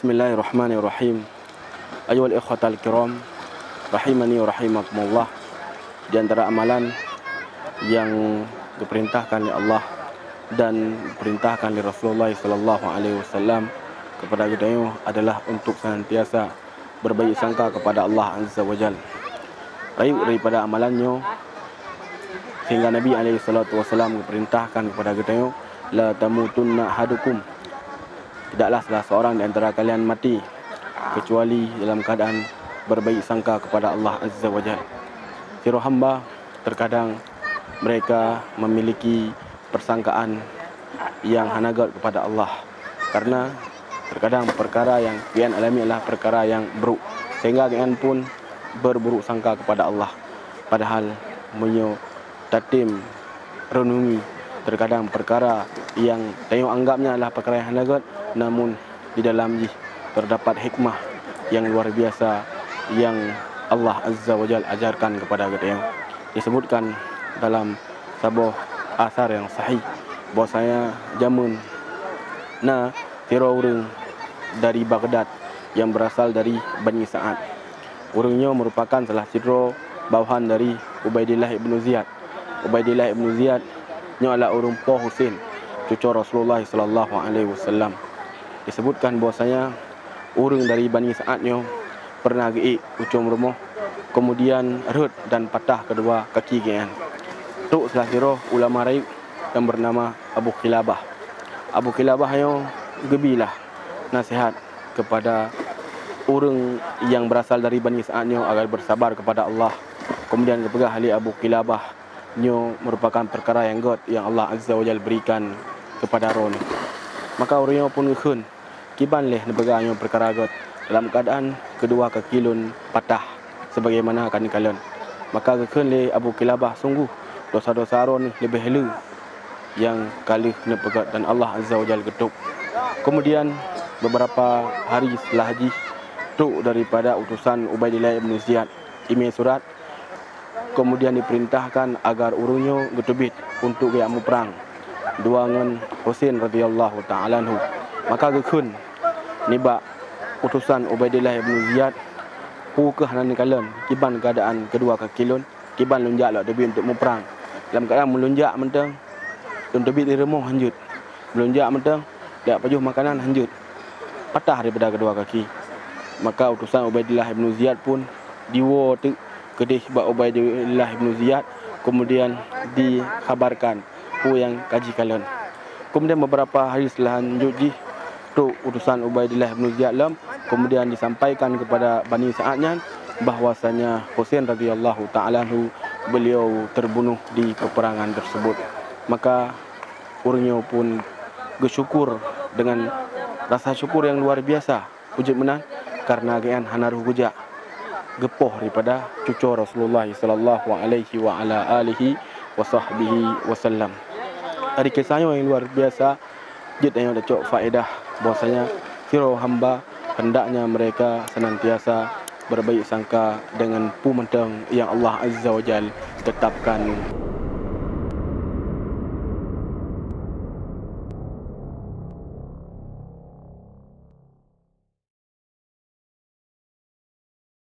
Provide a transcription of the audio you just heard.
Bismillahirrahmanirrahim. Ayyuhal ikhwatal kiram, rahimani wa rahimakumullah. Di antara amalan yang diperintahkan oleh Allah dan diperintahkan oleh Rasulullah sallallahu alaihi wasallam kepada kita adalah untuk senantiasa berbaik sangka kepada Allah Azza wa Jalla. Baik daripada amalannya sehingga Nabi alaihi salatu wasallam diperintahkan kepada kita, la tamutunna ahadukum, tidaklah salah seorang di antara kalian mati kecuali dalam keadaan berbaik sangka kepada Allah Azza wa Jalla. Siro hamba terkadang mereka memiliki persangkaan yang hanagat kepada Allah, karena terkadang perkara yang kian alami adalah perkara yang buruk, sehingga kian pun berburuk sangka kepada Allah. Padahal menyo tatim renungi, terkadang perkara yang tengok anggapnya adalah perkara yang hanagat, namun di dalamnya terdapat hikmah yang luar biasa yang Allah Azza wa Jalla ajarkan kepada kita. Disebutkan dalam sebuah asar yang sahih bahwasanya jamun tiro urang dari Baghdad yang berasal dari Bani Sa'ad. Urangnya merupakan salah satu bawahan dari Ubaidillah ibnu Ziyad. Ubaidillah ibnu Ziyad adalah urang Po Husain, cucu Rasulullah sallallahu alaihi wasallam. Disebutkan bahwasanya urang dari Bani Sa'adnya pernah pergi ucung rumah, kemudian rut dan patah kedua kaki kian. Tu salah satu ulama raib yang bernama Abu Qilabah. Abu Qilabah yang gebilah nasihat kepada orang yang berasal dari Bani Sa'adnya agar bersabar kepada Allah. Kemudian kepegah ahli Abu Qilabah nyo merupakan perkara yang god yang Allah Azza wa Jalla berikan kepada Ron. Maka orangnya pun ngekun kiban leh nebegahnya perkara god dalam keadaan kedua kaki lun patah sebagaimana akan kalian. Maka ngekun leh Abu Qilabah, sungguh dosa-dosa Ron lebih helu yang kali kena pegat dan Allah Azza wa Jalla ketuk. Kemudian beberapa hari setelah haji tu daripada utusan Ubaidillah ibnu Ziyad email surat, kemudian diperintahkan agar urungnya getubit untuk giamu perang dua dengan Husain radhiyallahu taala anhu. Maka gekun niba utusan Ubaidillah ibnu Ziyad pukah nan kalian kiban keadaan kedua kaki lun kiban lunjak lah debi untuk mu perang. Dalam keadaan melunjak mentang debi di remung hanjut, melunjak mentang dak pajuh makanan hanjut, patah daripada kedua kaki. Maka utusan Ubaidillah ibnu Ziyad pun diwo kedih ba Ubaidillah ibnu Ziyad, kemudian dikabarkan pu yang kaji kalian. Kemudian beberapa hari setelah lanjut tu utusan Ubaidillah ibnu Ziyad kemudian disampaikan kepada Bani Sa'adnya bahwasanya Husain radhiyallahu taala anhu beliau terbunuh di peperangan tersebut. Maka urangnya pun bersyukur dengan rasa syukur yang luar biasa, puji menang karena gian hanaruh gujak gepoh daripada cucu Rasulullah sallallahu alaihi wa ala alihi wasahbihi wasallam. Dari kisahnya yang luar biasa, jid yang ada cok faedah bahwasanya siro hamba hendaknya mereka senantiasa berbaik sangka dengan pumentang yang Allah Azza wa Jalla tetapkan.